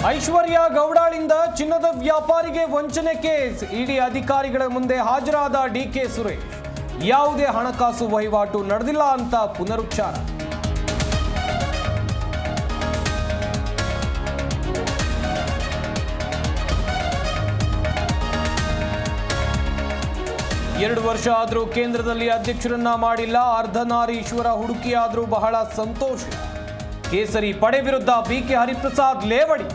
ಐಶ್ವರ್ಯ ಗೌಡಾಳಿಂದ ಚಿನ್ನದ ವ್ಯಾಪಾರಿಗೆ ವಂಚನೆ ಕೇಸ್. ಇಡಿ ಅಧಿಕಾರಿಗಳ ಮುಂದೆ ಹಾಜರಾದ ಡಿಕೆ ಸುರೇಶ್. ಯಾವುದೇ ಹಣಕಾಸು ವಹಿವಾಟು ನಡೆದಿಲ್ಲ ಅಂತ ಪುನರುಚ್ಚಾರ. ಎರಡು ವರ್ಷ ಆದರೂ ಕೇಂದ್ರದಲ್ಲಿ ಅಧ್ಯಕ್ಷರನ್ನ ಮಾಡಿಲ್ಲ. ಅರ್ಧನಾರೀಶ್ವರ ಹುಡುಕಿಯಾದರೂ ಬಹಳ ಸಂತೋಷ. ಕೇಸರಿ ಪಡೆ ವಿರುದ್ಧ ಬಿಕೆ ಹರಿಪ್ರಸಾದ್ ಲೇವಡಿ.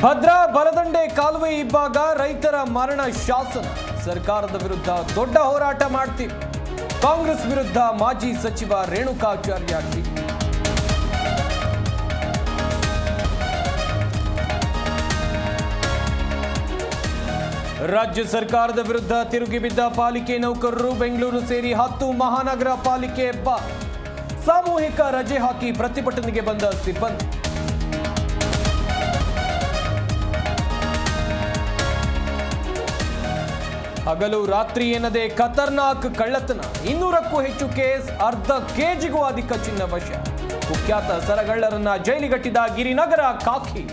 ಭದ್ರಾ ಬಲದಂಡೆ ಕಾಲುವೆ ಇಬ್ಬಾಗ ರೈತರ ಮರಣ ಶಾಸನ. ಸರ್ಕಾರದ ವಿರುದ್ಧ ದೊಡ್ಡ ಹೋರಾಟ ಮಾಡ್ತೀವಿ. ಕಾಂಗ್ರೆಸ್ ವಿರುದ್ಧ ಮಾಜಿ ಸಚಿವ ರೇಣುಕಾಚಾರ್ಯ ಟೀಕೆ. ರಾಜ್ಯ ಸರ್ಕಾರದ ವಿರುದ್ಧ ತಿರುಗಿ ಬಿದ್ದ ಪಾಲಿಕೆ ನೌಕರರು. ಬೆಂಗಳೂರು ಸೇರಿ 10 ಮಹಾನಗರ ಪಾಲಿಕೆ ಬಂದ್. ಸಾಮೂಹಿಕ ರಜೆ ಹಾಕಿ ಪ್ರತಿಭಟನೆಗೆ ಬಂದ ಸಿಬ್ಬಂದಿ. ಹಗಲು ರಾತ್ರಿ ಎನ್ನದೆ ಖತರ್ನಾಕ್ ಕಳ್ಳತನ. 200ಕ್ಕೂ ಹೆಚ್ಚು ಕೇಸ್, ಅರ್ಧ ಕೆಜಿಗೂ ಅಧಿಕ ಚಿನ್ನ ವಶ. ಕುಖ್ಯಾತ ಸರಗಳ್ಳರನ್ನ ಜೈಲಿಗಟ್ಟಿದ ಗಿರಿನಗರ ಕಾಕಿ.